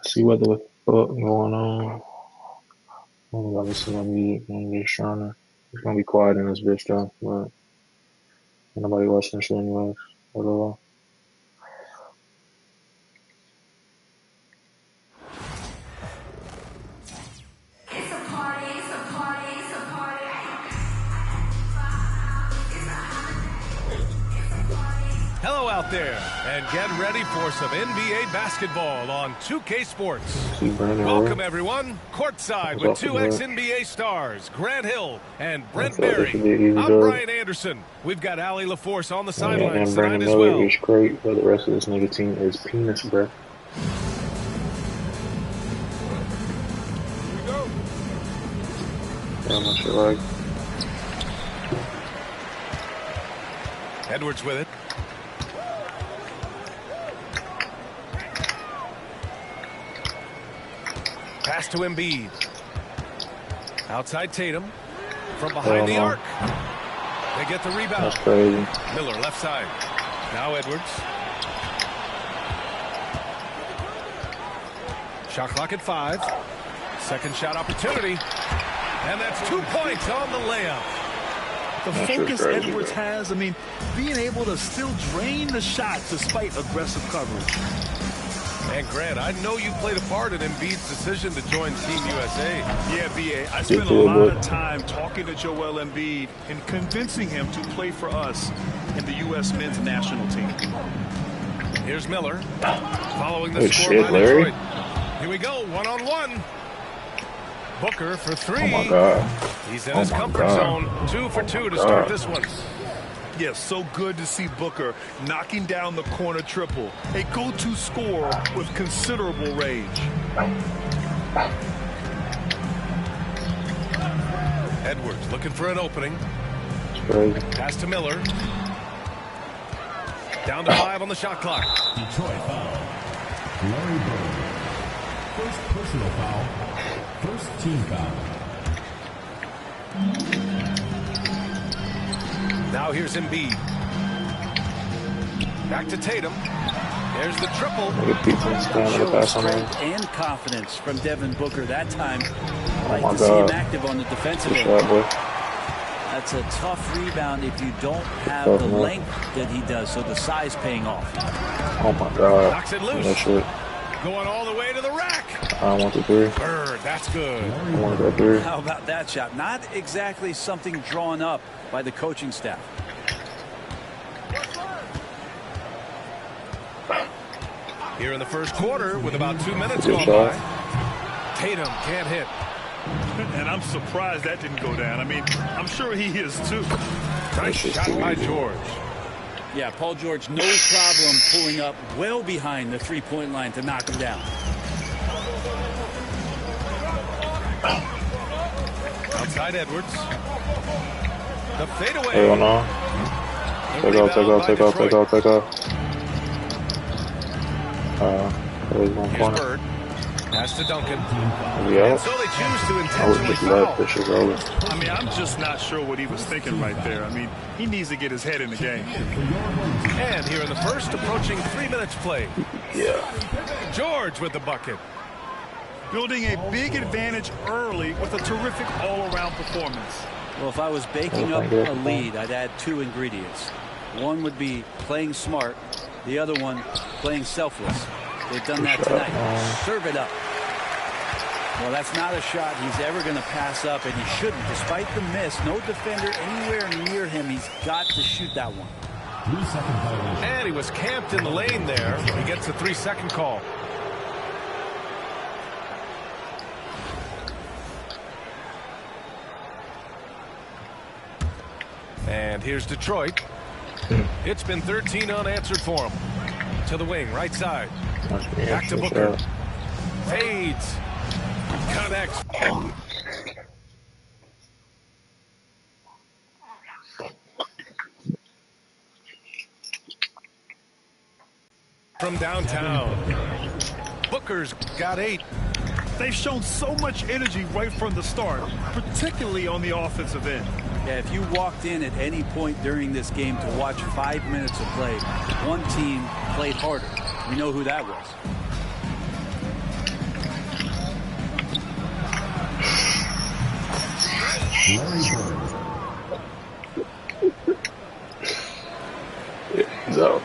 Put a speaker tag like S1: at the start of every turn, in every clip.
S1: See what the fuck going on. I'm obviously gonna be trying to. It's gonna be quiet in this bitch though, but ain't nobody watching shit anyways. At all.
S2: Hello out there, and get ready for some NBA basketball on 2K Sports. Welcome, everyone. Courtside with two ex-NBA stars, Grant Hill and Brent Berry. I'm Brian Anderson. We've got Allie LaForce on the sidelines tonight as well.
S1: Is great, but the rest of this nigga team is penis, bro.
S2: Here we go.
S1: I'm not sure, like.
S2: Edwards with it. Pass to Embiid. Outside Tatum. From behind the arc. They get the rebound.
S1: That's crazy.
S2: Miller left side. Now Edwards. Shot clock at 5. Second shot opportunity. And that's 2 points on the layup.
S3: The focus Edwards has, I mean, being able to still drain the shot despite aggressive coverage.
S2: And Grant, I know you played a part in Embiid's decision to join Team USA.
S3: Yeah, B.A. I spent a lot of time talking to Joel Embiid and convincing him to play for us in the U.S. men's national team.
S2: Here's Miller, following the score by Detroit. Here we go, one-on-one. Booker for 3.
S1: Oh, my God.
S2: He's in his comfort zone. 2 for 2 to start this one.
S3: Yes, so good to see Booker knocking down the corner triple. A go-to scorer with considerable range.
S2: Edwards looking for an opening. Pass to Miller. Down to 5 on the shot clock.
S4: Detroit foul. Larry Bird. First personal foul. First team foul.
S2: Now here's Embiid. Back to Tatum. There's the triple.
S5: Shows strength and confidence from Devin Booker that time. I like to see him active on the defensive end. That's a tough rebound if you don't have the length that he does, so the size paying off.
S1: Oh my God.
S2: Knocks it loose.
S1: That shit.
S2: Going all the way to the rack.
S1: I want the 3.
S2: Bird, that's good.
S1: I want that 3.
S5: How about that shot? Not exactly something drawn up by the coaching staff.
S2: Here in the first quarter with about 2 minutes gone by. Tatum can't hit.
S3: And I'm surprised that didn't go down. I mean, I'm sure he is too.
S2: Nice shot by George.
S5: Yeah, Paul George, no problem pulling up well behind the three-point line to knock him down.
S2: Outside Edwards. The fadeaway.
S1: Hell no. Take off. There's one
S2: Here's
S1: corner.
S2: Bird. Pass to Duncan.
S1: Yeah.
S2: And so they choose to
S1: I would
S2: intentionally
S1: just let
S2: foul.
S1: this shit roll.
S3: I mean, I'm just not sure what he was thinking right there. I mean, he needs to get his head in the game.
S2: And here in the first, approaching 3 minutes played.
S1: Yeah.
S2: George with the bucket.
S3: Building a big advantage early with a terrific all-around performance.
S5: Well, if I was baking up a lead, I'd add 2 ingredients. One would be playing smart. The other one, playing selfless. They've done that tonight. Serve it up. Well, that's not a shot he's ever going to pass up, and he shouldn't. Despite the miss, no defender anywhere near him. He's got to shoot that one.
S4: 3-second violation.
S2: And he was camped in the lane there. He gets a 3-second call. And here's Detroit. It's been 13 unanswered for him. To the wing, right side. Back to Booker. Fades. Connects. From downtown. Booker's got 8.
S3: They've shown so much energy right from the start, particularly on the offensive end.
S5: Yeah, if you walked in at any point during this game to watch 5 minutes of play, one team played harder. We know who that was.
S1: He's out.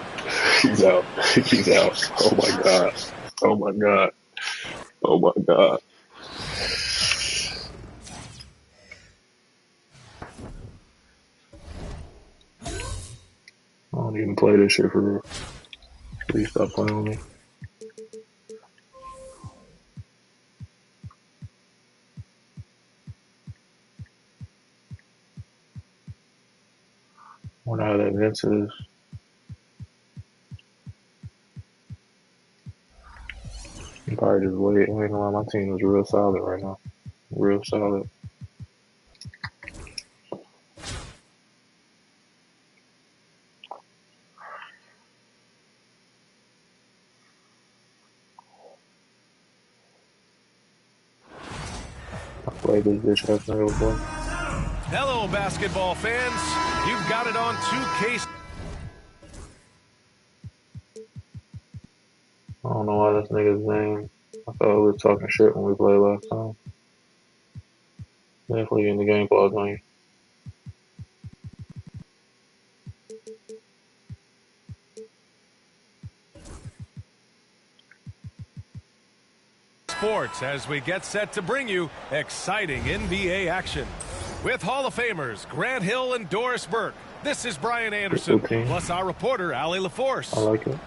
S1: He's out. He's out. Oh my god. Oh my god. Oh my god. I don't even play this shit for real. Please stop playing with me. I wonder how that Vince is. I'm probably just waiting around. My team is real solid right now. Real solid. I played this bitch last night before.
S2: Hello, basketball fans. You've got it on 2K.
S1: I don't know why this nigga's name. I thought we was talking shit when we played last time. Definitely in the game pause on you.
S2: Sports as we get set to bring you exciting NBA action. With Hall of Famers Grant Hill and Doris Burke, this is Brian Anderson, plus our reporter, Allie LaForce.
S1: I like it.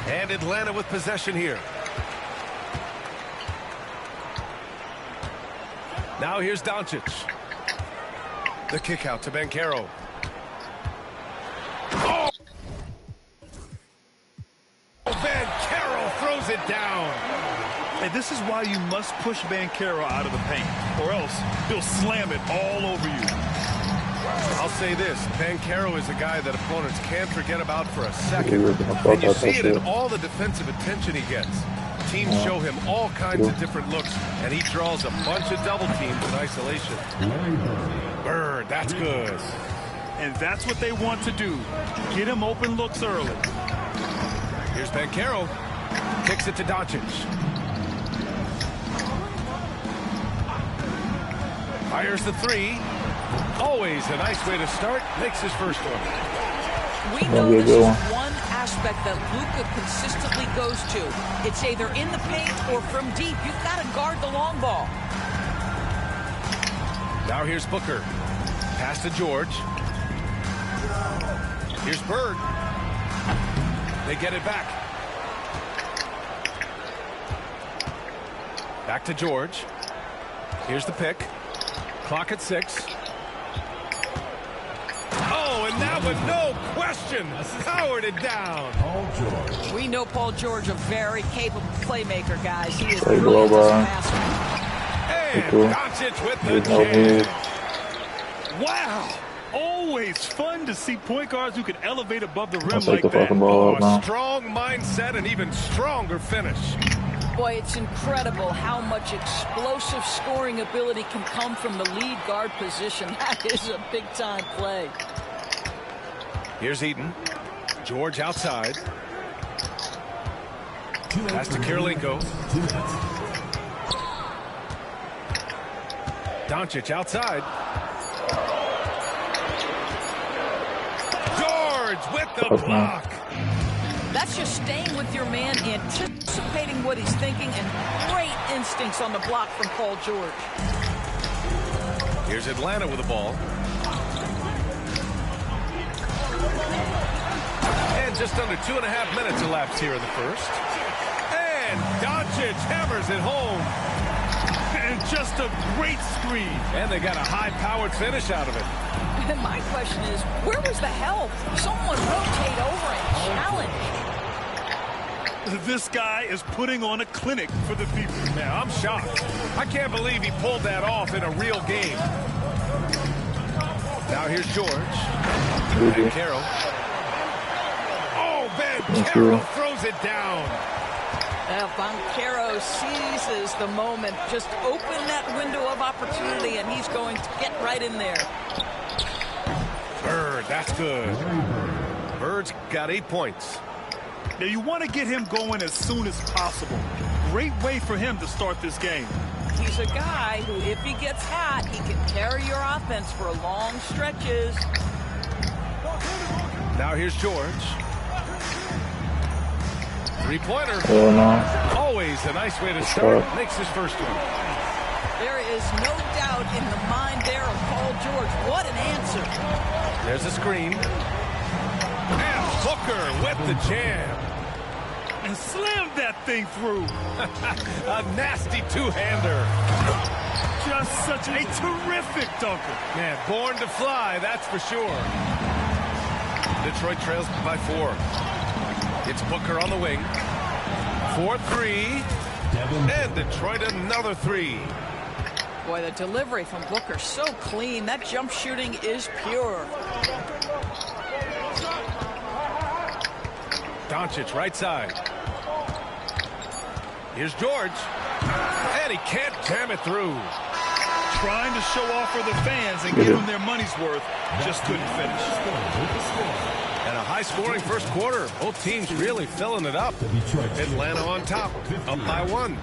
S2: And Atlanta with possession here. Now here's Doncic. The kick out to Banchero. Oh! Banchero throws it down.
S3: And this is why you must push Banchero out of the paint, or else he'll slam it all over you.
S2: I'll say this, Banchero is a guy that opponents can't forget about for a second. And you see it in all the defensive attention he gets. Teams show him all kinds of different looks, and he draws a bunch of double teams in isolation. Bird, that's good.
S3: And that's what they want to do. Get him open looks early.
S2: Here's Banchero. Kicks it to Doncic. Fires the three. Always a nice way to start. Makes his first one.
S6: We know this is one aspect that Luka consistently goes to. It's either in the paint or from deep. You've got to guard the long ball.
S2: Now here's Booker. Pass to George. Here's Bird. They get it back. Back to George. Here's the pick. Clock at 6. Oh, and that one, no question, powered it down.
S6: We know Paul George, a very capable playmaker, guys. He is brilliant as a passer.
S2: And Doncic with the jam.
S3: Wow. Always fun to see point guards who can elevate above the rim
S1: like
S3: that.
S2: Strong mindset and even stronger finish.
S6: Boy, it's incredible how much explosive scoring ability can come from the lead guard position. That is a big-time play.
S2: Here's Eaton. George outside. Pass to Kirilenko. Doncic outside. George with the block.
S6: That's just staying with your man, anticipating what he's thinking, and great instincts on the block from Paul George.
S2: Here's Atlanta with the ball. And just under 2.5 minutes elapsed here in the first. And Doncic hammers it home.
S3: And just a great screen.
S2: And they got a high-powered finish out of it.
S6: And my question is, where was the help? Someone rotate over and challenge.
S3: This guy is putting on a clinic for the people.
S2: Man, I'm shocked. I can't believe he pulled that off in a real game. Now here's George. Banchero. Oh, Banchero throws it down.
S6: Banchero seizes the moment. Just open that window of opportunity, and he's going to get right in there.
S2: Bird, that's good. Bird's got 8 points.
S3: Now you want to get him going as soon as possible. Great way for him to start this game.
S6: He's a guy who, if he gets hot, he can carry your offense for long stretches.
S2: Now here's George. Three-pointer.
S1: Oh, no.
S2: Always a nice way to start. Makes his first one.
S6: There is no doubt in the mind there of Paul George. What an answer.
S2: There's a screen. And Booker with the jam.
S3: And slammed that thing through.
S2: A nasty two-hander.
S3: Just such a terrific dunker.
S2: Man, born to fly, that's for sure. Detroit trails by 4. It's Booker on the wing. 4-3. And Detroit another 3.
S6: Boy, the delivery from Booker so clean. That jump shooting is pure.
S2: Doncic right side. Here's George. And he can't jam it through.
S3: Trying to show off for the fans and give them their money's worth. Just couldn't finish.
S2: And a high-scoring first quarter. Both teams really filling it up. Atlanta on top, up by 1.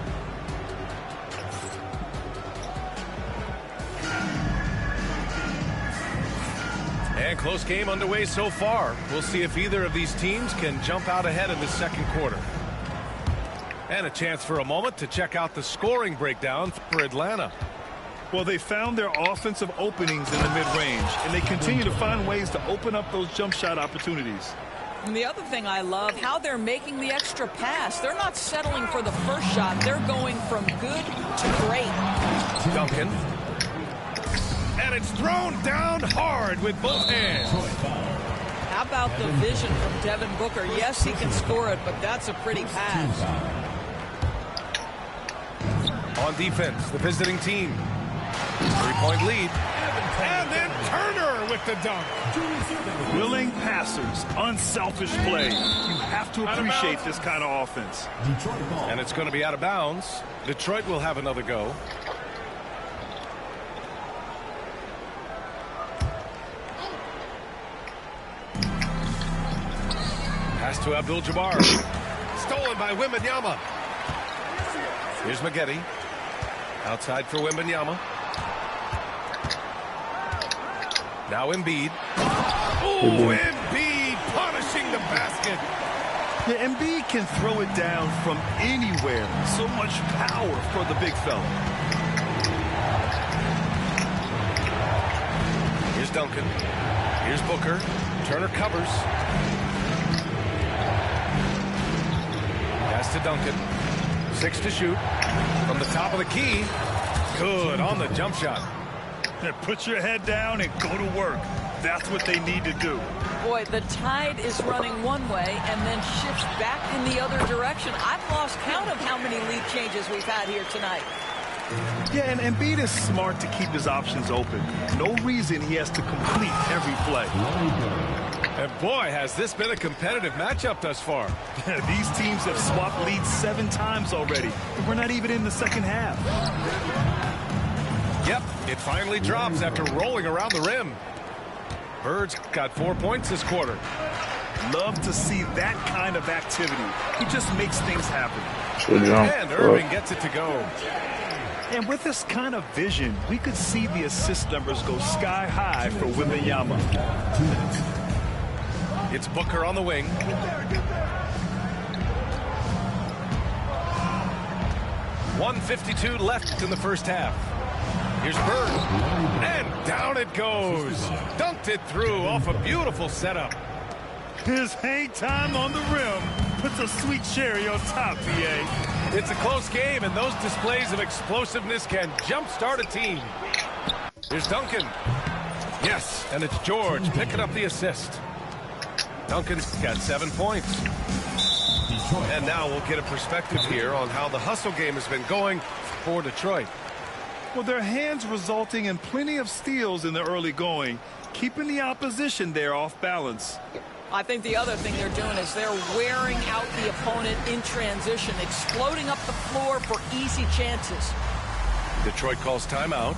S2: And close game underway so far. We'll see if either of these teams can jump out ahead in the second quarter. And a chance for a moment to check out the scoring breakdown for Atlanta.
S3: Well, they found their offensive openings in the mid-range, and they continue to find ways to open up those jump shot opportunities.
S6: And the other thing I love, how they're making the extra pass. They're not settling for the first shot. They're going from good to great.
S2: Duncan. And it's thrown down hard with both hands.
S6: How about the vision from Devin Booker? Yes, he can score it, but that's a pretty pass.
S2: On defense, the visiting team. 3-point lead. And then Turner with the dunk.
S3: Willing passers, unselfish play. You have to appreciate this kind of offense.
S2: And it's going to be out of bounds. Detroit will have another go. Pass to Abdul-Jabbar. Stolen by Wembanyama. Here's Maggette. Outside for Wembanyama. Now Embiid. Ooh, Embiid punishing the basket.
S3: The Embiid can throw it down from anywhere. So much power for the big fella.
S2: Here's Duncan. Here's Booker. Turner covers. Pass to Duncan. 6 to shoot. From the top of the key. Good on the jump shot.
S3: Put your head down and go to work. That's what they need to do.
S6: Boy, the tide is running one way and then shifts back in the other direction. I've lost count of how many lead changes we've had here tonight.
S3: Yeah, and Embiid is smart to keep his options open. No reason he has to complete every play.
S2: And boy, has this been a competitive matchup thus far.
S3: These teams have swapped leads 7 times already. And we're not even in the second half.
S2: Yep, it finally drops after rolling around the rim. Bird's got 4 points this quarter.
S3: Love to see that kind of activity. He just makes things happen.
S2: And Irving gets it to go.
S3: And with this kind of vision, we could see the assist numbers go sky high for Wembanyama.
S2: It's Booker on the wing. .152 left in the first half. Here's Bird. And down it goes. Dunked it through off a beautiful setup.
S3: His hang time on the rim puts a sweet cherry on top, BA.
S2: It's a close game, and those displays of explosiveness can jumpstart a team. Here's Duncan. Yes, and it's George picking up the assist. Duncan's got 7 points. And now we'll get a perspective here on how the hustle game has been going for Detroit.
S3: Well, their hands resulting in plenty of steals in the early going, keeping the opposition there off balance.
S6: I think the other thing they're doing is they're wearing out the opponent in transition, exploding up the floor for easy chances.
S2: Detroit calls timeout.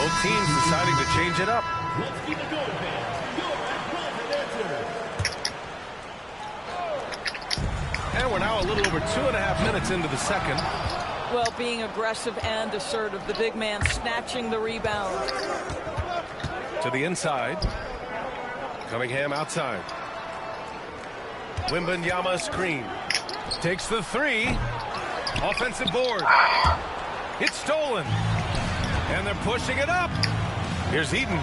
S2: Both teams deciding to change it up.
S4: Let's keep it going, fans.
S2: And we're now a little over 2.5 minutes into the second.
S6: Well, being aggressive and assertive, the big man snatching the rebound.
S2: To the inside. Cunningham outside. Wembanyama screen. Takes the three. Offensive board. It's stolen. And they're pushing it up. Here's Eden.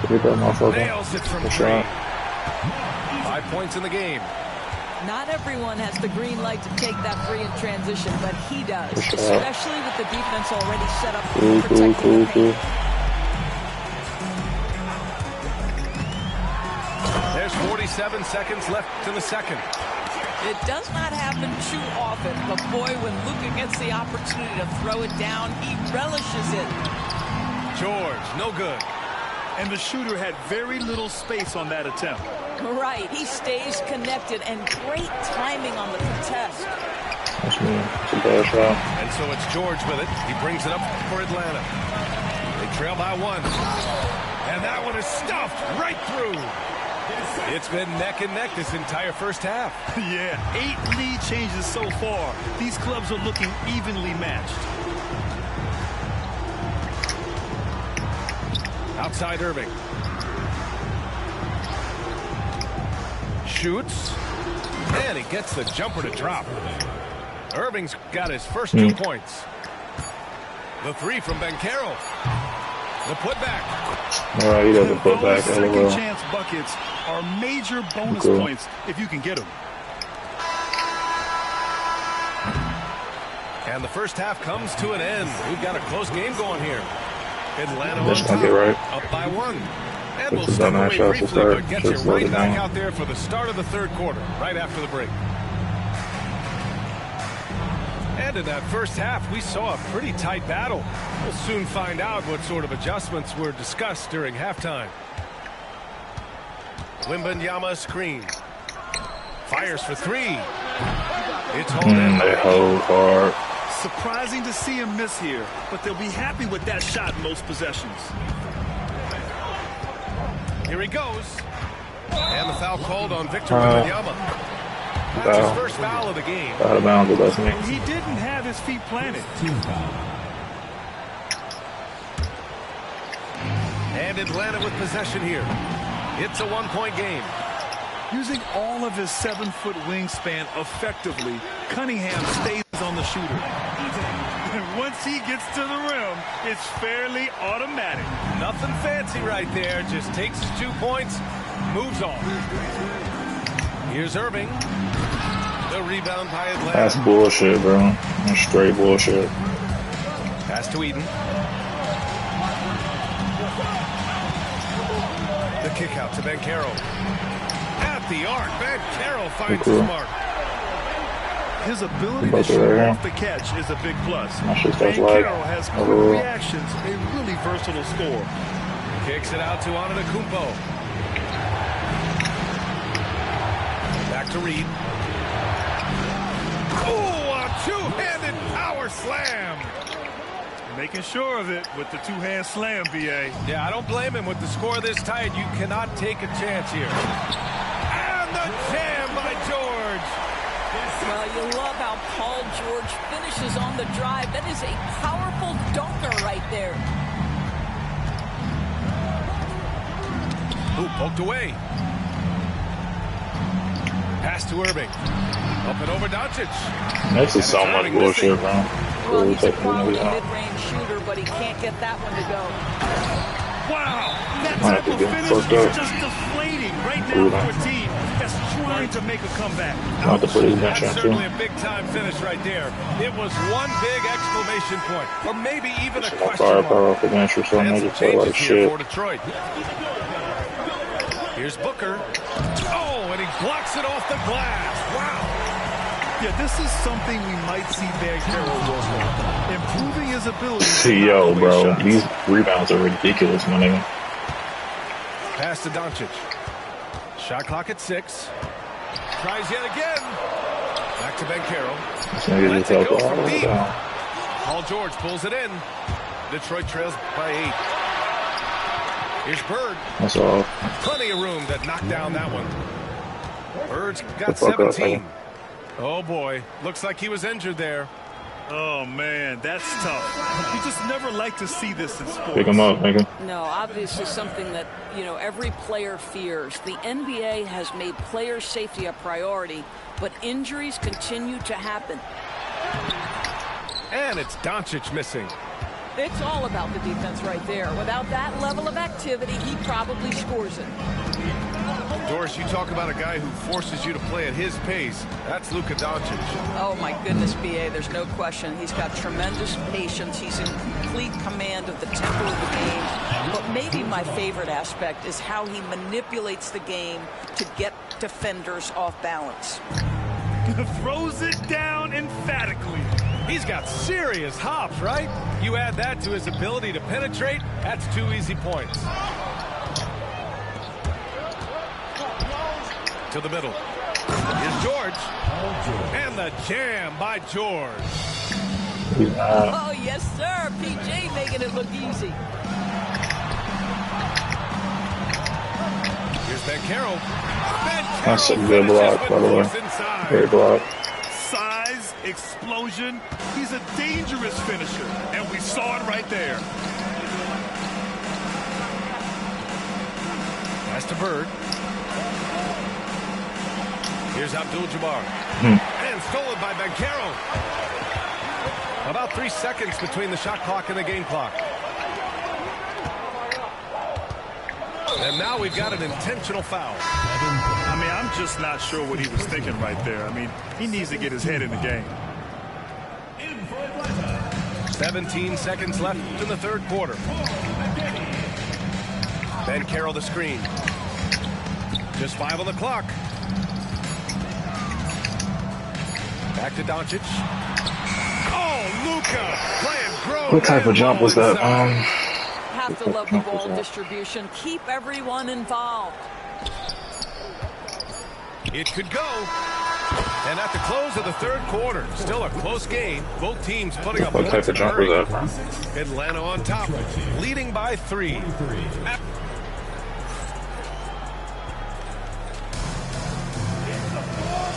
S2: Nails it from 3. 5 points in the game.
S6: Not everyone has the green light to take that free in transition, but he does, especially with the defense already set up for protecting the paint.
S2: There's 47 seconds left in the second.
S6: It does not happen too often, but boy, when Luka gets the opportunity to throw it down, he relishes it.
S2: George, no good.
S3: And the shooter had very little space on that attempt.
S6: Right, he stays connected, and great timing on the contest.
S1: That's me. It's a bad shot.
S2: And so it's George with it. He brings it up for Atlanta. They trail by 1. And that one is stuffed right through. It's been neck and neck this entire first half.
S3: Yeah, 8 lead changes so far. These clubs are looking evenly matched.
S2: Outside Irving. Shoots. And he gets the jumper to drop. Irving's got his first 2 points. The 3 from Banchero. The putback.
S1: All right, he doesn't put back.
S3: Second chance buckets are major bonus points if you can get them.
S2: And the first half comes to an end. We've got a close game going here. Atlanta on
S1: That's
S2: top,
S1: not right.
S2: up by 1. And we'll
S1: This is
S2: step
S1: a nice
S2: away
S1: shot to
S2: briefly,
S1: start.
S2: but get you
S1: Just slow
S2: right
S1: it
S2: back
S1: down.
S2: out there for the start of the third quarter, right after the break. And in that first half, we saw a pretty tight battle. We'll soon find out what sort of adjustments were discussed during halftime. Wembanyama screen. Fires for 3. It's hauled in.
S1: They hold hard.
S3: Surprising to see him miss here, but they'll be happy with that shot in most possessions.
S2: Here he goes. And the foul called on Victor Wembanyama. That's his first foul of the game.
S1: Out of bounds, but that's me.
S3: And he didn't have his feet planted.
S2: And Atlanta with possession here. It's a 1-point game.
S3: Using all of his 7-foot wingspan effectively, Cunningham stays on the shooter. And once he gets to the rim, it's fairly automatic.
S2: Nothing fancy right there. Just takes his 2 points, moves on. Here's Irving. The rebound by Atlanta.
S1: That's bullshit, bro. That's straight bullshit.
S2: Pass to Eden. The kick out to Banchero. At the arc, Banchero finds his mark.
S3: His ability to shoot off the catch is a big plus. Banchero has quick reactions, a really versatile scorer.
S2: Kicks it out to Antetokounmpo. Back to Reed. Oh, a two-handed power slam.
S3: Making sure of it with the two-hand slam, B.A.
S2: Yeah, I don't blame him. With the score this tight, you cannot take a chance here. And the jam by George.
S6: Well, you love how Paul George finishes on the drive. That is a powerful dunker right there.
S2: Ooh, poked away. Pass to Irving. Up and over Doncic.
S1: This is so much bullshit, bro.
S6: Well, he's a quality mid-range shooter, but he can't get that one to go.
S3: Wow, that type of finish is just deflating right now for a team that's trying to make a comeback.
S1: Not to put his bench
S2: That's
S1: on,
S2: certainly
S1: too.
S2: a big-time finish right there. It was one big exclamation point, or maybe even a
S1: Some
S2: question
S1: firepower
S2: mark.
S1: off the bench or something.
S2: And
S1: They
S2: some
S1: just play like
S2: changes here
S1: shit.
S2: for Detroit. Here's Booker. Oh, and he blocks it off the glass. Wow.
S3: Yeah, this is something we might see Banchero work on. Improving his ability to
S1: Yo,
S3: knock away
S1: bro,
S3: shots.
S1: these rebounds are ridiculous, my nigga.
S2: Pass to Doncic. Shot clock at 6. Tries yet again. Back to Banchero.
S1: This nigga
S2: Lets
S1: just
S2: it
S1: helped
S2: go
S1: all
S2: from
S1: the way
S2: deep.
S1: down.
S2: Paul George pulls it in. Detroit trails by 8. Here's Bird.
S1: That's all.
S2: Plenty of room to knock down that one. Bird's got 17. Oh, boy. Looks like he was injured there.
S3: Oh, man, that's tough. You just never like to see this in sports.
S1: Pick him up, nigga.
S6: No, obviously something that, you know, every player fears. The NBA has made player safety a priority, but injuries continue to happen.
S2: And it's Doncic missing.
S6: It's all about the defense right there. Without that level of activity, he probably scores it.
S2: Doris, you talk about a guy who forces you to play at his pace. That's Luka Doncic.
S6: Oh, my goodness, B.A., there's no question. He's got tremendous patience. He's in complete command of the tempo of the game. But maybe my favorite aspect is how he manipulates the game to get defenders off balance.
S3: Throws it down emphatically.
S2: He's got serious hops, right? You add that to his ability to penetrate, that's 2 easy points. To the middle. Here's George. And the jam by George.
S6: Oh, yes, sir. PJ making it look easy.
S2: Here's Banchero.
S1: That's a good block, by the way. Great block.
S3: Size, explosion. He's a dangerous finisher, and we saw it right there.
S2: Pass to Bird. Here's Abdul-Jabbar. And stolen by Banchero. About 3 seconds between the shot clock and the game clock. And now we've got an intentional foul.
S3: I mean, I'm just not sure what he was thinking right there. I mean, he needs to get his head in the game.
S2: 17 seconds left in the third quarter. Banchero the screen. Just 5 on the clock. Back to Doncic. Oh, Luka playing grown.
S1: What type of jump was that?
S6: Have to love the ball distribution. Keep everyone involved.
S2: It could go. And at the close of the third quarter, still a close game. Both teams putting up
S1: What type of jump was that?
S2: Atlanta on top, leading by 3.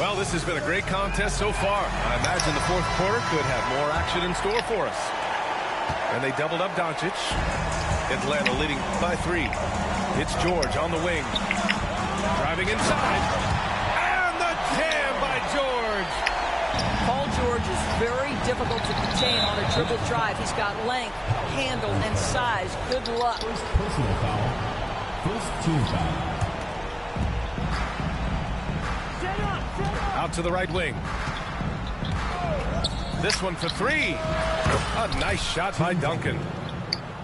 S2: Well, this has been a great contest so far. I imagine the fourth quarter could have more action in store for us. And they doubled up Doncic. Atlanta leading by 3. It's George on the wing. Driving inside. And the jam by George.
S6: Paul George is very difficult to contain on a dribble drive. He's got length, handle, and size. Good luck.
S4: First personal foul. First team foul.
S2: Out to the right wing. This one for 3. A nice shot by Duncan.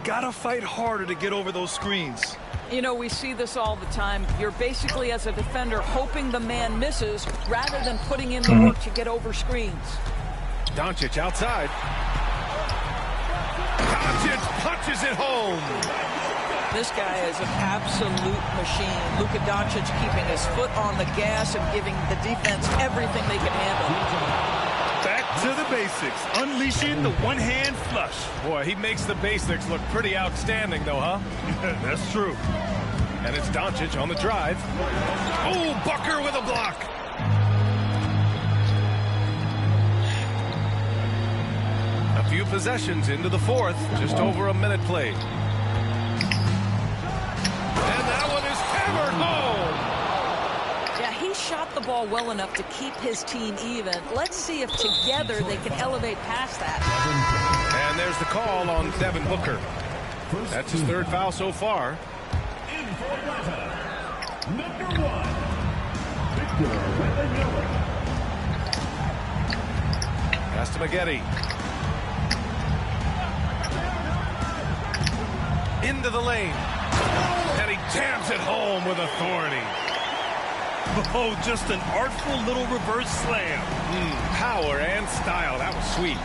S3: Gotta fight harder to get over those screens.
S6: You know, we see this all the time. You're basically, as a defender, hoping the man misses rather than putting in the work to get over screens.
S2: Doncic outside. Doncic punches it home.
S6: This guy is an absolute machine. Luka Doncic keeping his foot on the gas and giving the defense everything they can handle.
S3: Back to the basics, unleashing the one-hand flush.
S2: Boy, he makes the basics look pretty outstanding, though, huh?
S3: That's true.
S2: And it's Doncic on the drive. Oh, Bucker with a block. A few possessions into the fourth, just over a minute played. And that one is hammered home.
S6: Yeah, he shot the ball well enough to keep his team even. Let's see if together they can elevate past that.
S2: And there's the call on Devin Booker. That's his third foul so far.
S4: In for Atlanta, number 1, Victor Wembanyama.
S2: Pass to Maggette. Into the lane. And he jams it home with authority.
S3: Oh, just an artful little reverse slam.
S2: Power and style. That was sweet.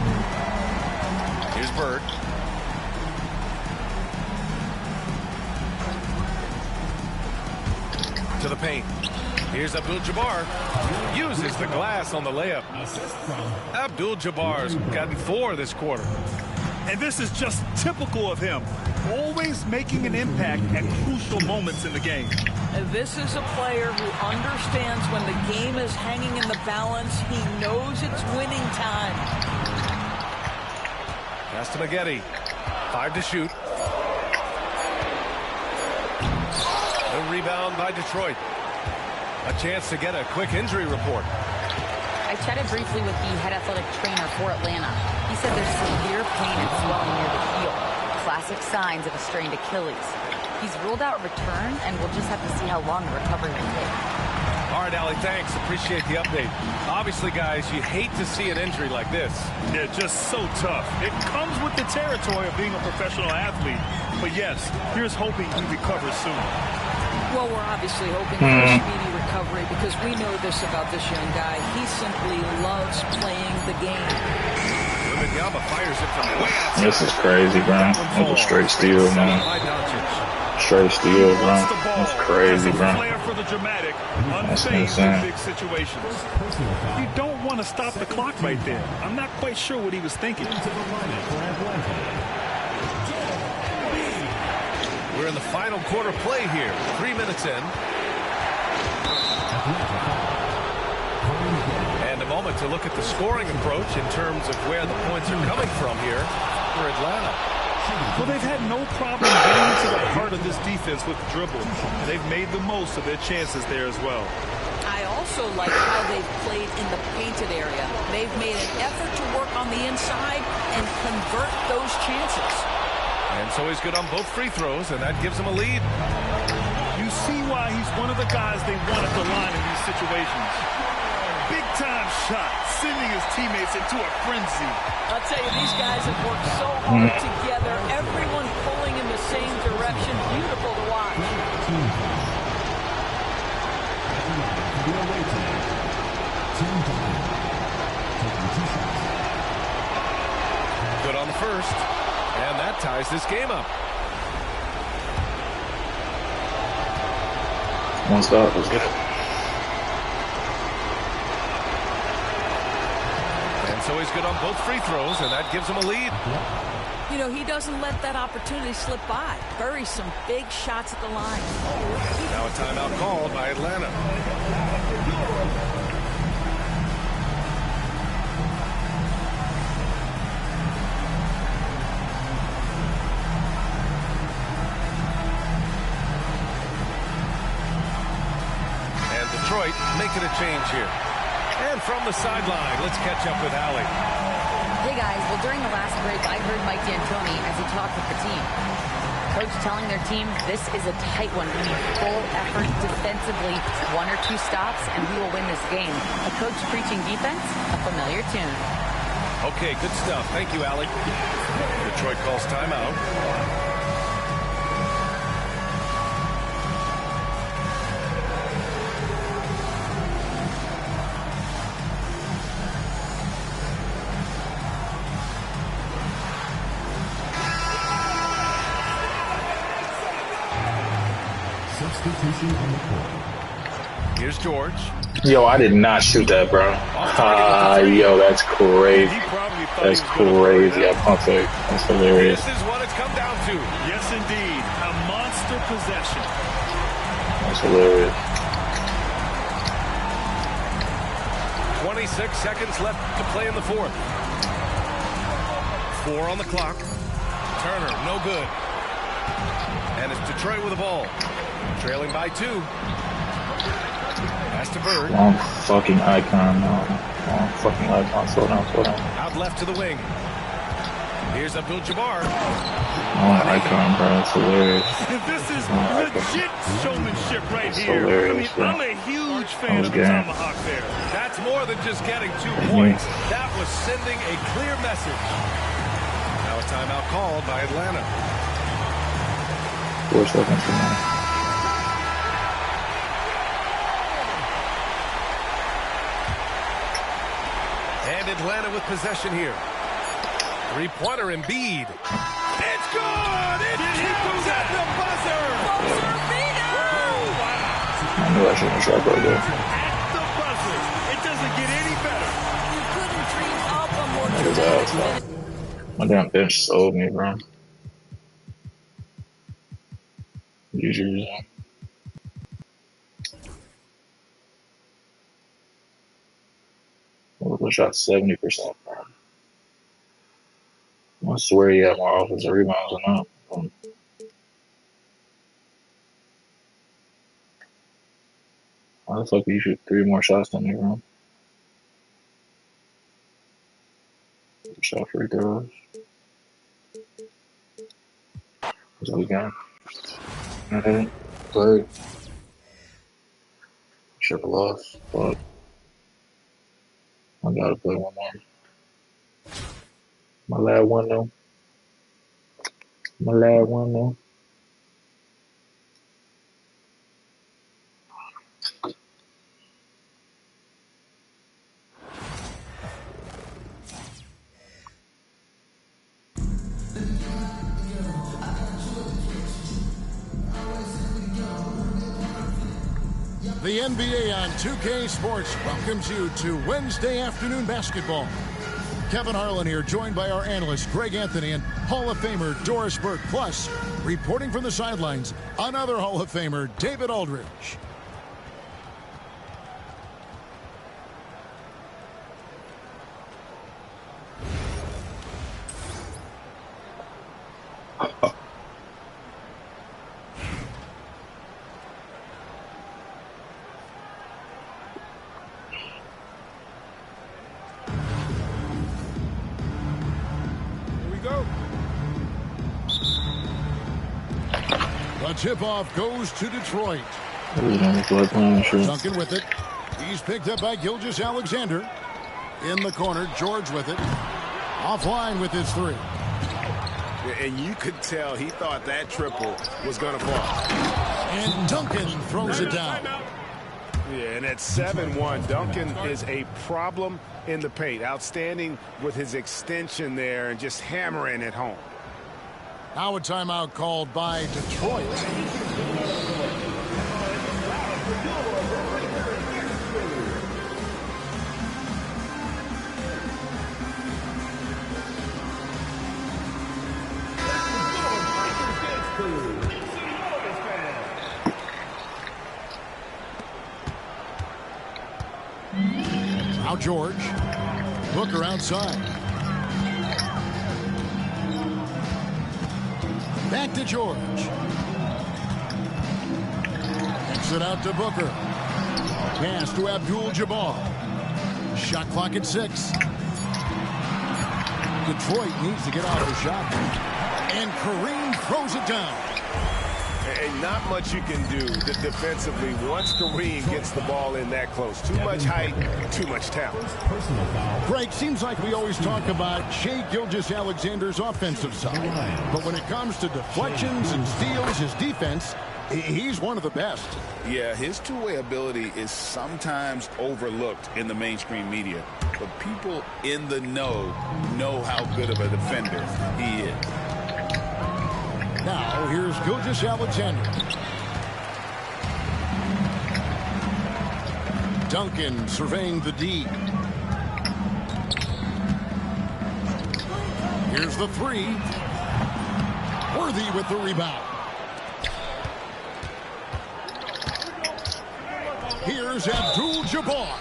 S2: Here's Bird. To the paint. Here's Abdul-Jabbar. Uses the glass on the layup. Abdul-Jabbar's gotten 4 this quarter.
S3: And this is just typical of him, always making an impact at crucial moments in the game.
S6: And this is a player who understands when the game is hanging in the balance. He knows it's winning time.
S2: Pass to Maggette. 5 to shoot. The rebound by Detroit. A chance to get a quick injury report.
S7: I chatted briefly with the head athletic trainer for Atlanta. He said there's severe pain and swelling near the heel. Classic signs of a strained Achilles. He's ruled out return, and we'll just have to see how long the recovery will take.
S2: All right, Allie, thanks. Appreciate the update. Obviously, guys, you hate to see an injury like this.
S3: Yeah, just so tough. It comes with the territory of being a professional athlete. But yes, here's hoping he recovers soon.
S6: Well, we're obviously hoping for a speedy recovery because we know this about this young guy. He simply loves playing the game.
S2: Wembanyama fires it from way outside.
S1: This is crazy, bro. That's a straight steal, man. Straight steal, bro. That's crazy, bro. That's insane.
S3: Big situations. You don't want to stop the clock right there. I'm not quite sure what he was thinking.
S2: We're in the final quarter play here. 3 minutes in. And a moment to look at the scoring approach in terms of where the points are coming from here for Atlanta.
S3: Well, they've had no problem getting into the heart of this defense with the dribble. And they've made the most of their chances there as well.
S6: I also like how they've played in the painted area. They've made an effort to work on the inside and convert those chances.
S2: And so he's good on both free throws, and that gives him a lead.
S3: You see why he's one of the guys they want at the line in these situations. Big-time shot, sending his teammates into a frenzy.
S6: I'll tell you, these guys have worked so hard together. Everyone pulling in the same direction. Beautiful to watch.
S2: Good on the first. And that ties this game up.
S1: One stop was good.
S2: And so he's good on both free throws, and that gives him a lead.
S6: You know, he doesn't let that opportunity slip by. Buries some big shots at the line.
S2: Now a timeout called by Atlanta. Detroit making a change here. And from the sideline, let's catch up with Allie.
S7: Hey guys, well during the last break, I heard Mike D'Antoni as he talked with the team. Coach telling their team, this is a tight one. We need full effort defensively, 1 or 2 stops, and we will win this game. A coach preaching defense, a familiar tune.
S2: Okay, good stuff. Thank you, Allie. Detroit calls timeout. Here's George.
S1: Yo, I did not shoot that, bro. Yo, that's crazy. That's crazy. I pumped it. That's hilarious.
S2: This is what it's come down to.
S3: Yes, indeed. A monster possession.
S1: That's hilarious.
S2: 26 seconds left to play in the fourth. 4 on the clock. Turner, no good. And it's Detroit with the ball. Trailing by 2. Pass to Bird.
S1: Long fucking icon. Long fucking icon. Slow down, slow down.
S2: Out left to the wing. Here's Abdul-Jabbar.
S1: Long icon, bro. That's hilarious.
S3: This is legit showmanship right
S1: That's
S3: here.
S1: hilarious,
S3: I mean, I'm a huge fan of the tomahawk there.
S2: That's more than just getting 2 points. That was sending a clear message. Now a timeout called by Atlanta.
S1: 4 seconds remaining.
S2: And Atlanta with possession here. 3-pointer Embiid. It's good! It comes at the buzzer!
S6: Buzzer beater!
S1: I knew I shouldn't have shot right there.
S3: At the buzzer. It doesn't get any better.
S6: You couldn't dream up a more dramatic finish.
S1: My damn bench sold me, bro. Usually. I shot 70%, bro. I swear he had more offensive rebounds than that. How the fuck do you shoot 3 more shots than me, bro? Shot free throws. What's we got? Play. Should have lost, but I gotta play one more. My last one though.
S8: The NBA on 2K Sports welcomes you to Wednesday afternoon basketball. Kevin Harlan here, joined by our analyst Greg Anthony and Hall of Famer Doris Burke. Plus, reporting from the sidelines, another Hall of Famer, David Aldridge. The tip-off goes to Detroit. Duncan with it. He's picked up by Gilgeous-Alexander. In the corner, George with it. Offline with his 3.
S9: And you could tell he thought that triple was going to fall.
S8: And Duncan throws it down.
S9: Yeah, and at 7-1, Duncan is a problem in the paint. Outstanding with his extension there and just hammering it home.
S8: Now a timeout called by Detroit. Now George. Booker outside. Back to George. Kicks it out to Booker. Pass to Abdul-Jabbar. Shot clock at 6. Detroit needs to get off the shot. And Kareem throws it down.
S9: And not much you can do defensively once Kareem gets the ball in that close. Too much height, too much talent.
S8: Greg, seems like we always talk about Shai Gilgeous-Alexander's offensive side. But when it comes to deflections and steals, his defense, he's one of the best.
S10: Yeah, his two-way ability is sometimes overlooked in the mainstream media. But people in the know how good of a defender he is.
S8: Now, here's Gilgeous-Alexander. Duncan surveying the D. Here's the 3. Worthy with the rebound. Here's Abdul-Jabbar.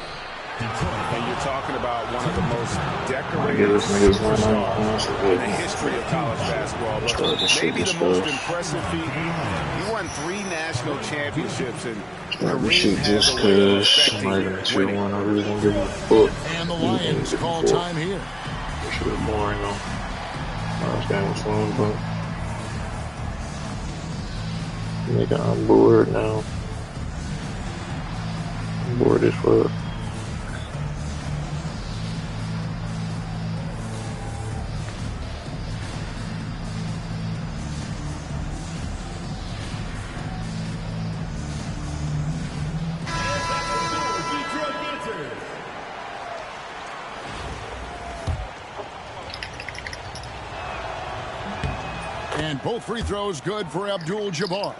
S9: And you're talking about one of the most decorated superstars in the history of college basketball. But maybe the most impressive feat, he won 3 national championships, and Kareem has a way of affecting winning.
S1: I really don't give a fuck.
S8: And the Lions call time here.
S1: This shit is boring though. Last game was fun, but nigga, I'm bored now. I'm bored as fuck.
S8: And both free throws good for Abdul-Jabbar.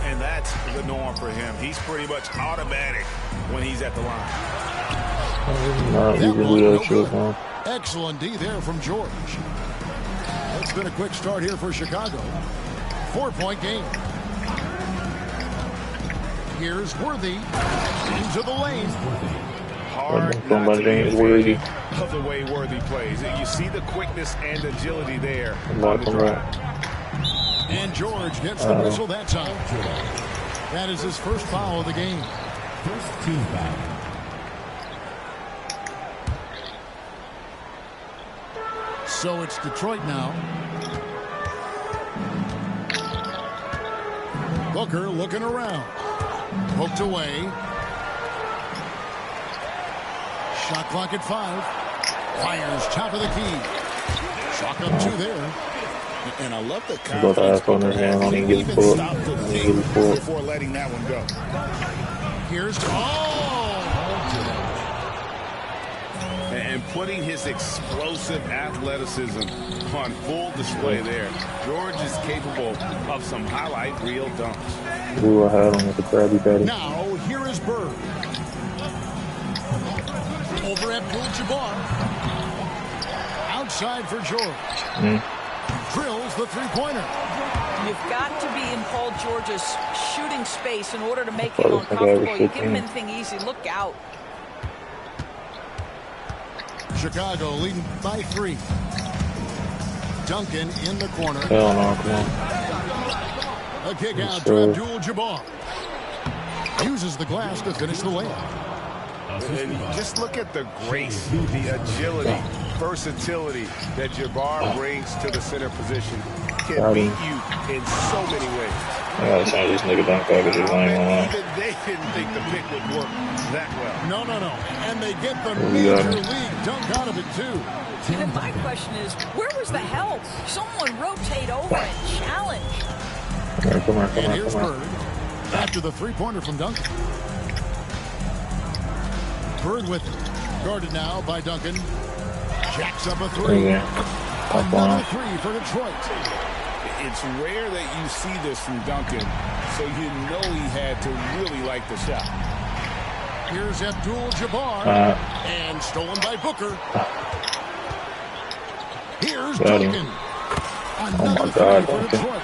S9: And that's the norm for him. He's pretty much automatic when he's at the line.
S8: Excellent D there from George. It's been a quick start here for Chicago. 4-point game. Here's Worthy into the lane.
S9: Hard not to be afraid of the way Worthy plays. You see the quickness and agility there on the drive.
S8: And George gets the whistle that time. That is his first foul of the game.
S4: First team foul.
S8: So it's Detroit now. Booker looking around. Poked away. Shot clock at 5. Fires top of the key. Chalk up 2 there.
S10: And I love the confidence even stop the thing before letting that one go.
S8: Here's
S9: and putting his explosive athleticism on full display there. George is capable of some highlight reel dunks.
S1: Ooh, I had him with the Krabby Patty.
S8: Now here is Bird. Over Abdul-Jabbar. Outside for George. Drills the three-pointer.
S6: You've got to be in Paul George's shooting space in order to make him uncomfortable. You give him anything easy, look out.
S8: Chicago leading by 3. Duncan in the corner.
S1: Hell no, come on.
S8: A kick out to Abdul-Jabbar. Uses the glass to finish the layup.
S9: And just look at the grace, the agility, versatility that Jabbar brings to the center position. Can beat you in so many ways.
S1: I gotta change this nigga dunk packages. I ain't gonna lie.
S9: Even they didn't think the pick would work that well.
S8: No. And they get the major league dunk out of it, too.
S6: And my question is, where was the help? Someone rotate over and challenge.
S1: Come on.
S8: Here's Bird. After the three-pointer from Duncan. Bird with it. Guarded now by Duncan. Jacks up a 3. Another 3 for Detroit.
S9: It's rare that you see this from Duncan, so you know he had to really like the shot.
S8: Here's Abdul-Jabbar. And stolen by Booker. Here's Duncan. Another 3 for Detroit.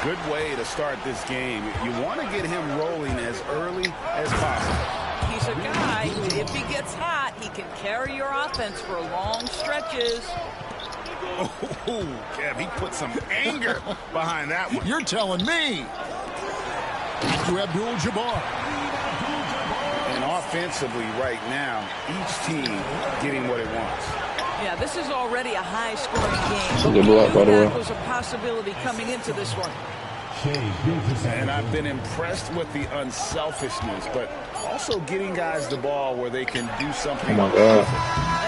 S9: Good way to start this game. You want to get him rolling as early as possible.
S6: He's a guy who, if he gets hot, he can carry your offense for long stretches.
S9: Oh, Kev, he put some anger behind that one.
S8: You're telling me. To Abdul-Jabbar.
S9: And offensively right now, each team getting what it wants.
S6: Yeah, this is already a high-scoring game.
S1: Good block, by the way.
S6: That was a possibility coming into this one.
S9: And I've been impressed with the unselfishness, but also getting guys the ball where they can do something.
S1: Oh my God.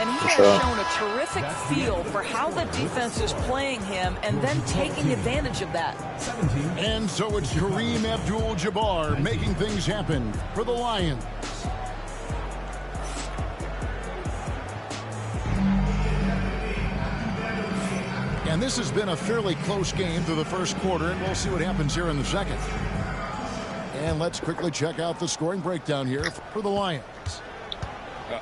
S6: And he has shown a terrific feel for how the defense is playing him and then taking advantage of that.
S8: And so it's Kareem Abdul-Jabbar making things happen for the Lions. And this has been a fairly close game through the first quarter, and we'll see what happens here in the second. And let's quickly check out the scoring breakdown here for the Lions.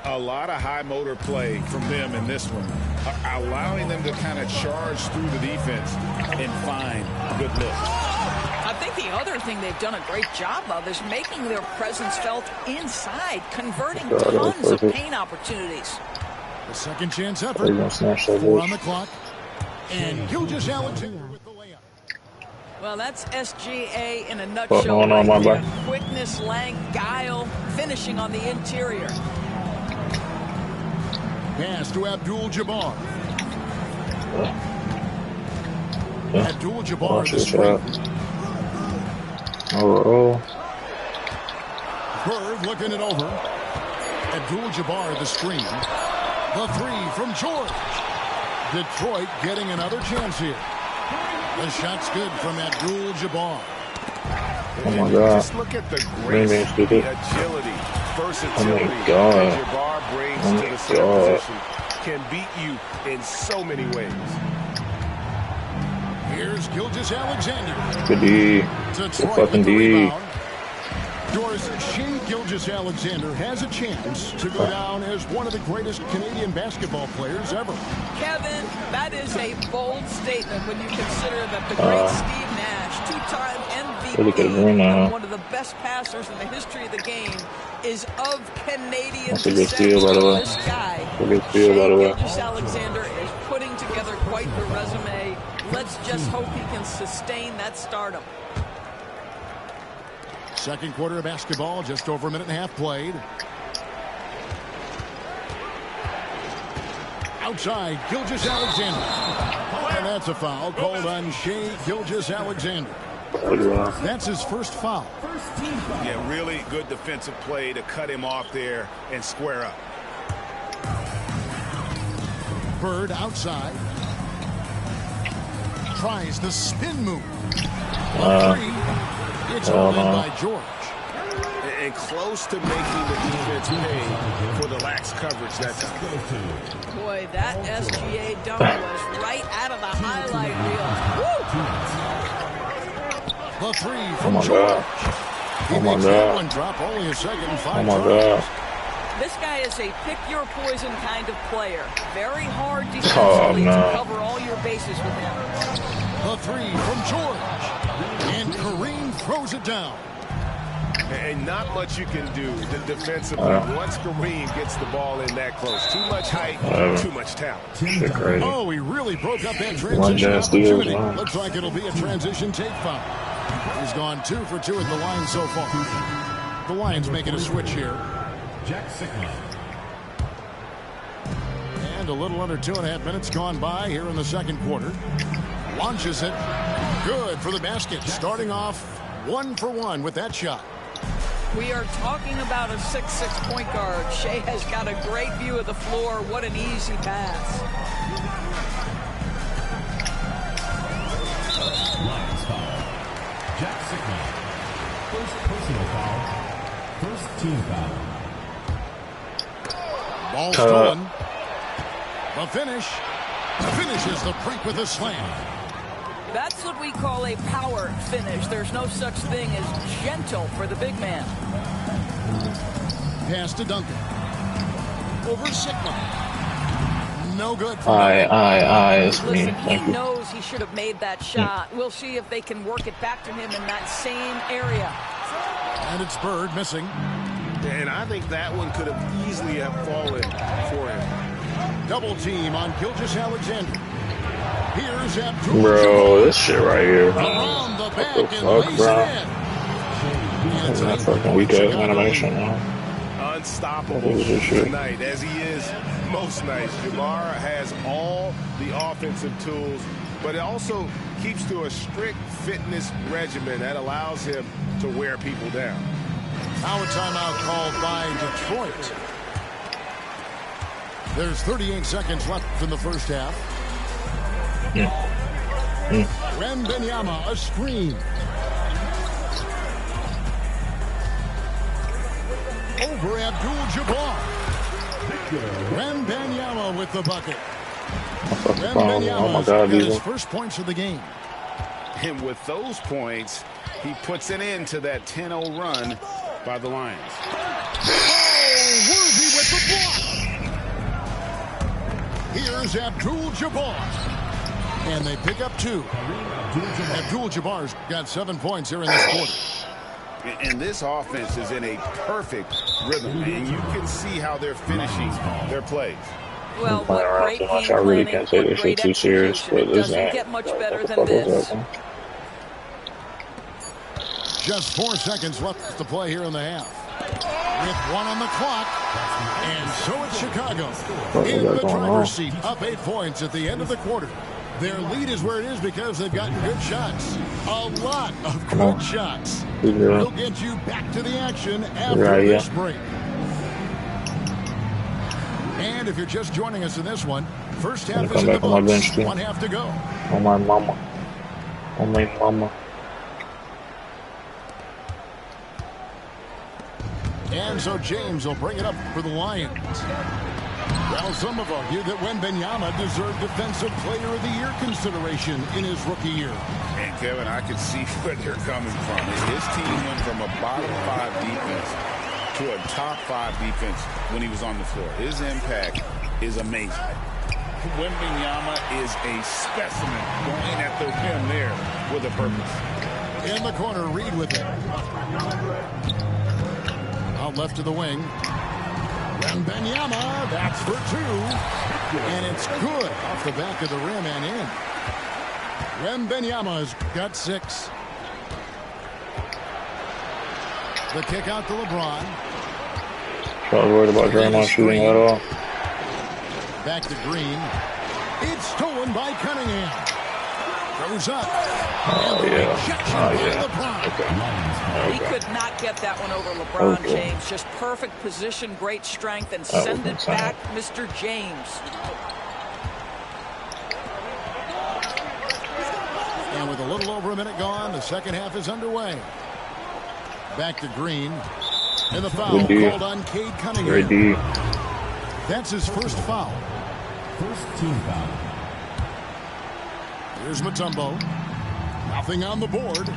S9: A lot of high motor play from them in this one, allowing them to kind of charge through the defense and find good looks.
S6: I think the other thing they've done a great job of is making their presence felt inside, converting tons of paint opportunities.
S8: The second chance effort. 4 on the clock. And Gilgeous-Alexander with the layup.
S6: Well, that's SGA in a nutshell. Right, quickness, length, guile, finishing on the interior.
S8: Pass to Abdul-Jabbar. Abdul-Jabbar the screen. Bird looking it over. Abdul-Jabbar the screen. The 3 from George. Detroit getting another chance here. The shot's good from Abdul-Jabbar.
S1: Oh my God.
S9: Just look at the grace, the agility, versatility that Jabbar brings to the center position. Can beat you in so many ways.
S8: Here's Gilgeous-Alexander.
S1: Good D.
S8: Detroit with the rebound. Doris, Shea Gilgeous-Alexander has a chance to go down as one of the greatest Canadian basketball players ever.
S6: Kevin, that is a bold statement when you consider that the great Steve Nash, two-time MVP, and one of the best passers in the history of the game, is of Canadian descent. This guy, Shea Gilgeous-Alexander, is putting together quite the resume. Let's just hope he can sustain that stardom.
S8: Second quarter of basketball, just over a minute and a half played. Outside, Gilgeous-Alexander. And that's a foul called on Shea Gilgeous-Alexander. That's his first foul.
S10: Yeah, really good defensive play to cut him off there and square up.
S8: Bird outside. Tries the spin move. It's all in by George.
S10: And close to making the defense pay for the lax coverage that time.
S6: Boy, that SGA dunk was right out of the highlight reel.
S8: The three from George. He makes that one drop only a second and 5 turnovers.
S6: This guy is a pick-your-poison kind of player. Very hard defensively to cover all your bases with him.
S8: The three from George. And Kareem throws it down.
S9: And not much you can do defensively once Kareem gets the ball in that close. Too much height, too much talent.
S8: Oh, he really broke up that transition opportunity. Looks like it'll be a transition take foul. He's gone 2 for 2 at the line so far. The Lions making a switch here. And a little under 2.5 minutes gone by here in the second quarter. Launches it. Good for the basket. Starting off 1 for 1 with that shot.
S6: We are talking about a 6'6" point guard. Shea has got a great view of the floor. What an easy pass.
S4: Lions foul. Jack Sickman. First personal foul. First team foul.
S8: Ball stolen. The finish. Finishes the break with a slam.
S6: That's what we call a power finish. There's no such thing as gentle for the big man.
S8: Pass to Duncan. Over Sigma. No good.
S6: It's me. Listen, he knows he should have made that shot. We'll see if they can work it back to him in that same area.
S8: And it's Bird missing.
S9: And I think that one could have easily have fallen for him.
S8: Double team on Gilgeous-Alexander. Here's Abdul.
S1: Bro, this shit right here.
S8: Around the back
S1: what the fuck, bro? That's that fucking weak ass animation, man.
S9: Unstoppable tonight, as he is most nights. Jamar has all the offensive tools, but it also keeps to a strict fitness regimen that allows him to wear people down.
S8: Now a timeout called by Detroit. There's 38 seconds left in the first half. Wembanyama, a screen. Over Abdul-Jabbar. Wembanyama with the bucket. Wembanyama got his first points of the game.
S10: And with those points, he puts an end to that 10-0 run by the Lions.
S8: Oh, Worthy with the block. Here's Abdul-Jabbar. And they pick up 2. Abdul-Jabbar's got 7 points here in this quarter.
S10: And this offense is in a perfect rhythm, and you can see how they're finishing their plays.
S6: Well, what great game planning,
S1: I really can't take this shit too serious, but
S6: it doesn't get much better than this.
S8: Just 4 seconds left to play here in the half. With 1 on the clock. And so it's Chicago in the driver's seat, up 8 points at the end of the quarter. Their lead is where it is because they've gotten good shots. A lot of good shots. We'll get you back to the action after this break. And if you're just joining us in this one, first half is in the books. 1 half to go.
S1: Oh, my mama. Oh, my mama.
S8: And so James will bring it up for the Lions. Well, some have argued that Wembanyama deserved Defensive Player of the Year consideration in his rookie year.
S10: And, Kevin, I can see where they're coming from. His team went from a bottom 5 defense to a top 5 defense when he was on the floor. His impact is amazing. Wembanyama is a specimen going at the rim there with a purpose.
S8: In the corner, Reed with it. Out left to the wing. Wembanyama, that's for 2. And it's good off the back of the rim and in. Wembanyama's got 6. The kick out to LeBron.
S1: Not worried about Draymond shooting at all.
S8: Back to Green. It's stolen by Cunningham. Goes up.
S1: Oh, yeah. Oh, yeah.
S6: Okay. He could not get that one over LeBron James. Just perfect position, great strength, and send it back, Mr. James.
S8: And with a little over a minute gone, the second half is underway. Back to Green. And the foul called on Cade Cunningham. That's his first foul.
S4: First team foul.
S8: Here's Mutombo. Nothing on the board.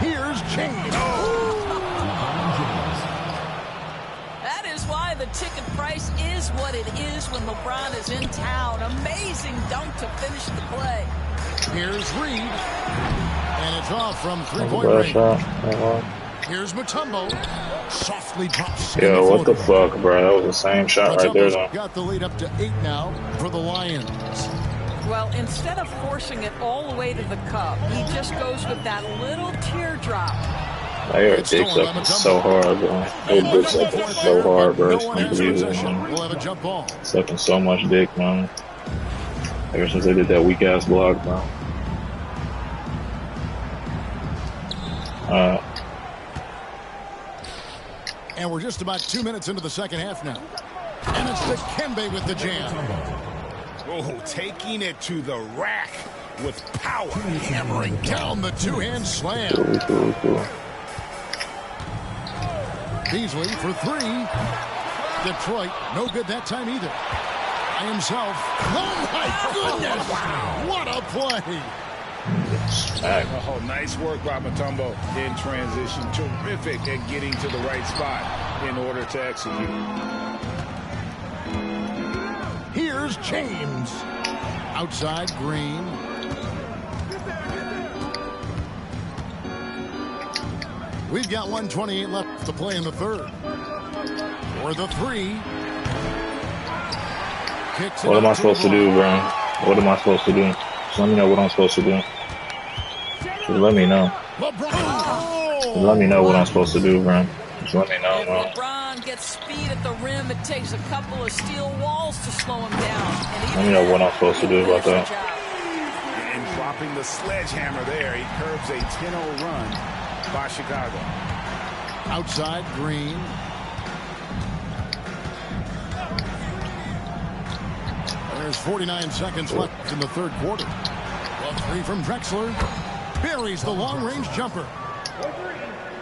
S8: Here's James.
S6: That is why the ticket price is what it is when LeBron is in town. Amazing dunk to finish the play.
S8: Here's Reed. And it's off from 3-point range. Here's Mutombo. Softly drops.
S1: Yeah, what the fuck, bro? That was the same shot right there, though.
S8: Got the lead up to 8 now for the Lions.
S6: Well, instead of forcing it all the way to the cup, he just goes with that little teardrop.
S1: They are dicks up so hard, bro. They dicks up so hard, bro. It's unbelievable, man. Sucking so much dick, man. Ever since they did that weak ass block, bro.
S8: And we're just about 2 minutes into the second half now. And it's Dikembe with the jam.
S10: Oh, taking it to the rack with power.
S8: Hammering down the two-hand slam. Beasley for 3. Detroit, no good that time either. By himself. Oh, my goodness. What a play.
S10: Oh, nice work by Mutombo in transition. Terrific at getting to the right spot in order to execute.
S8: Here's James. Outside, Green. We've got 1:28 left to play in the third. For the 3.
S1: What am I supposed to do, bro? What am I supposed to do? Just let me know what I'm supposed to do. Just let me know. Just let me know what I'm supposed to do, bro. Just let me know,
S6: if LeBron gets speed at the rim, it takes a couple of steel walls to slow him down. And
S1: let me know what I'm supposed to do about that.
S10: And dropping the sledgehammer there, he curbs a 10-0 run by Chicago.
S8: Outside, Green. There's 49 seconds left in the third quarter. A 3 from Drexler. Buries the long-range jumper.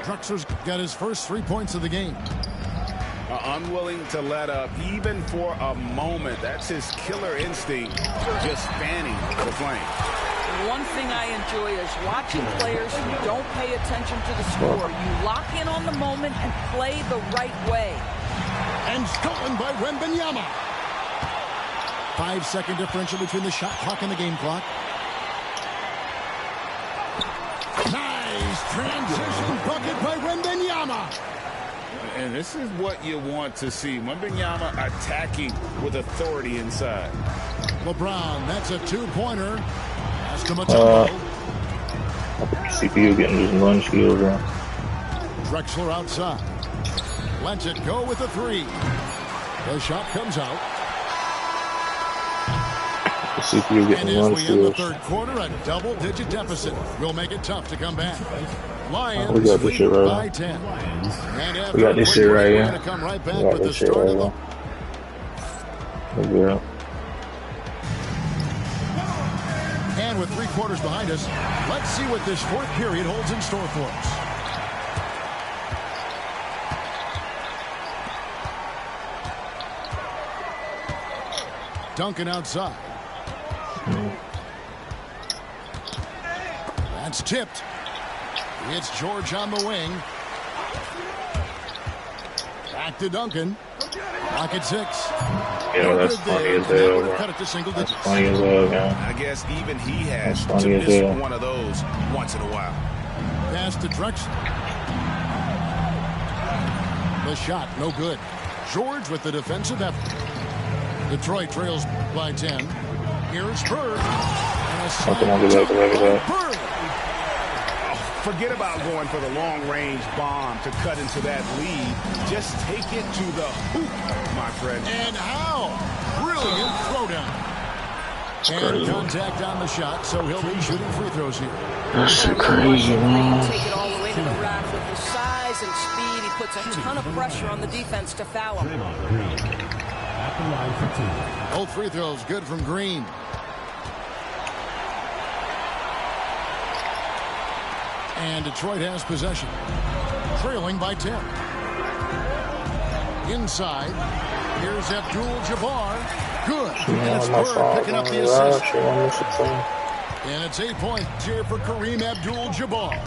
S8: Drexler's got his first 3 points of the game.
S10: Unwilling to let up even for a moment. That's his killer instinct, just fanning the flame.
S6: One thing I enjoy is watching players who don't pay attention to the score. You lock in on the moment and play the right way.
S8: And stolen by Wembanyama. 5-second differential between the shot clock and the game clock. Nice transition bucket by Wembanyama.
S10: And this is what you want to see. Wembanyama attacking with authority inside.
S8: LeBron, that's a 2-pointer. That's to Mutombo.
S1: CPU getting his lunge field, bro.
S8: Drexler outside. Lets it go with a 3. The shot comes out.
S1: CPU getting
S8: and as
S1: lunge
S8: we
S1: field.
S8: end the third quarter, a double-digit deficit will make it tough to come back. Lions
S1: we got this shit right
S8: by 10. And
S1: we got this shit right here.
S8: We're going to come right back with the start of the...
S1: Yeah.
S8: And with 3 quarters behind us, let's see what this fourth period holds in store for us. Duncan outside. That's tipped. It's George on the wing. Back to Duncan. Lock at 6.
S1: Yeah, that's funny as hell.
S8: Cut it to single digits.
S1: That's funny as hell, man.
S10: I guess even he has to miss one of those once in a while.
S8: Pass to Drexler. The shot, no good. George with the defensive effort. Detroit trails by 10. Here's Bird. Bird.
S10: Forget about going for the long-range bomb to cut into that lead. Just take it to the hoop, my friend.
S8: And how? Brilliant throwdown. And contact on the shot, so he'll be shooting free throws here.
S1: That's crazy, man.
S6: Take it all the way to the rack with his size and speed. He puts a ton of pressure on the defense to foul him.
S8: Both free throws good from Green. And Detroit has possession. Trailing by 10. Inside. Here's Abdul-Jabbar. Good. And it's Bird picking up the assist. And it's 8 points here for Kareem Abdul-Jabbar.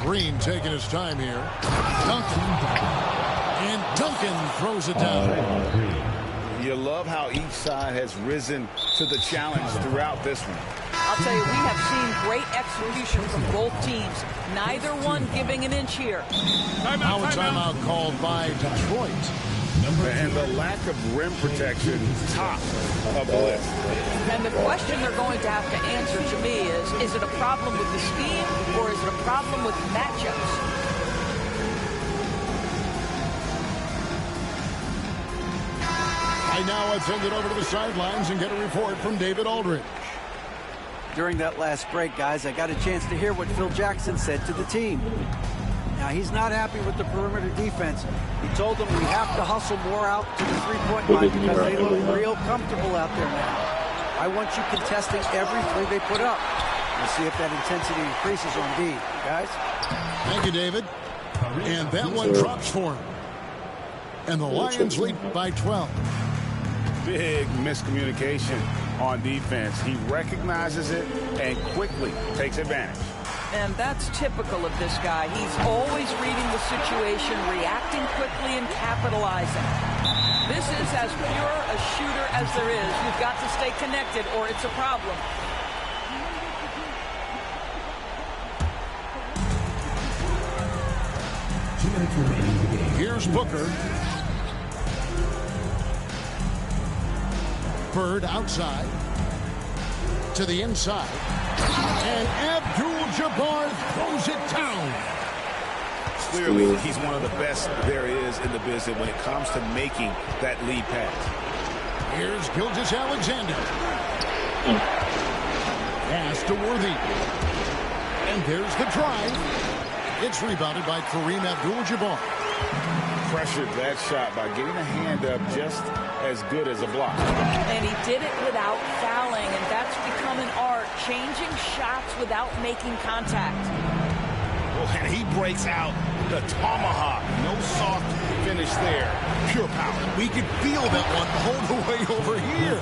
S8: Green taking his time here. Duncan. And Duncan throws it down.
S10: You love how each side has risen to the challenge throughout this one.
S6: I'll tell you, we have seen great execution from both teams. Neither one giving an inch here.
S8: Now a timeout called by Detroit.
S10: And the lack of rim protection, top of the list.
S6: And the question they're going to have to answer to me is it a problem with the scheme or is it a problem with matchups?
S8: I now send it over to the sidelines and get a report from David Aldridge.
S11: During that last break, guys, I got a chance to hear what Phil Jackson said to the team. Now, he's not happy with the perimeter defense. He told them we have to hustle more out to the three-point line because they look real comfortable out there now. I want you contesting every three they put up. We'll see if that intensity increases on D, guys.
S8: Thank you, David. And that one drops for him. And the Lions lead by 12.
S10: Big miscommunication on defense. He recognizes it and quickly takes advantage.
S6: And that's typical of this guy. He's always reading the situation, reacting quickly, and capitalizing. This is as pure a shooter as there is. You've got to stay connected or it's a problem.
S8: Here's Booker. Bird outside. To the inside. And Abdul-Jabbar throws it down.
S10: Clearly, he's one of the best there is in the business when it comes to making that lead pass.
S8: Here's Gilgeous-Alexander. Pass to Worthy. And there's the drive. It's rebounded by Kareem Abdul-Jabbar.
S10: Pressured that shot by getting a hand up just as good as a block.
S6: And he did it without fouling, and that's become an art, changing shots without making contact.
S10: Well, and he breaks out the tomahawk. No soft finish there. Pure power.
S8: We could feel that one all the way over here.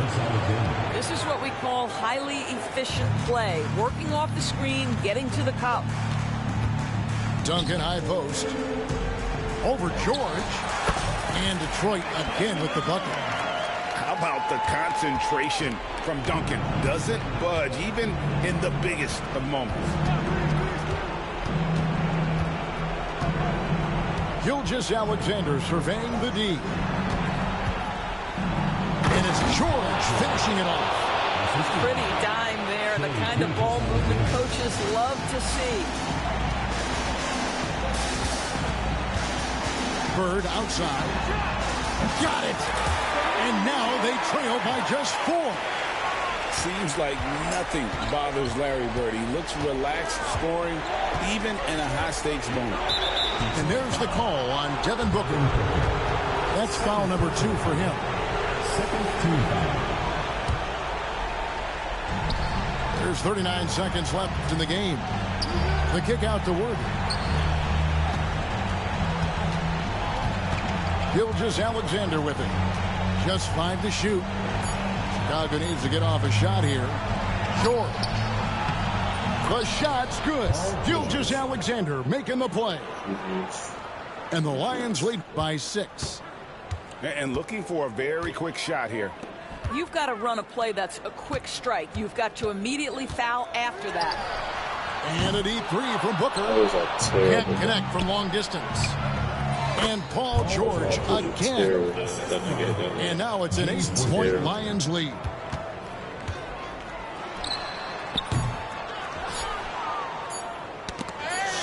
S6: This is what we call highly efficient play. Working off the screen, getting to the cup.
S8: Duncan high post. Over George. And Detroit again with the bucket.
S10: How about the concentration from Duncan? Doesn't budge even in the biggest of moments.
S8: Gilgeous-Alexander surveying the D. And it's George finishing it off.
S6: Pretty dime there. The kind of ball movement coaches love to see.
S8: Bird outside. Got it. And now they trail by just 4.
S10: Seems like nothing bothers Larry Bird. He looks relaxed, scoring even in a high-stakes moment.
S8: And there's the call on Devin Booker. That's foul number 2 for him.
S4: Second team foul.
S8: There's 39 seconds left in the game. The kick out to Worthy. Gilgeous-Alexander with it. Just 5 to shoot. Chicago needs to get off a shot here. Short. The shot's good. Gilgeous-Alexander making the play. And the Lions lead by 6.
S9: And looking for a very quick shot here.
S6: You've got to run a play that's a quick strike. You've got to immediately foul after that.
S8: And a deep 3 from Booker. Can't connect from long distance. And Paul George again. And now it's an 8-point Lions lead.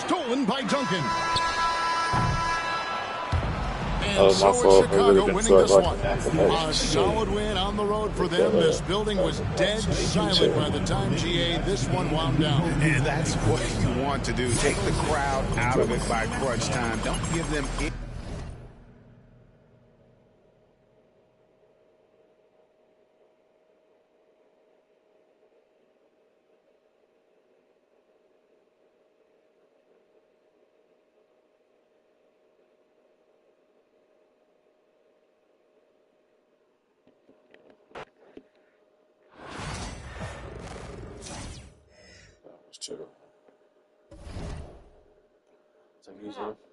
S8: Stolen by Duncan. And so is Chicago winning this one. A solid win on the road for them. This building was dead silent by the time, GA, this one wound down.
S9: And that's what you want to do. Take the crowd out of it by crunch time. Don't give them...
S1: Take it easy.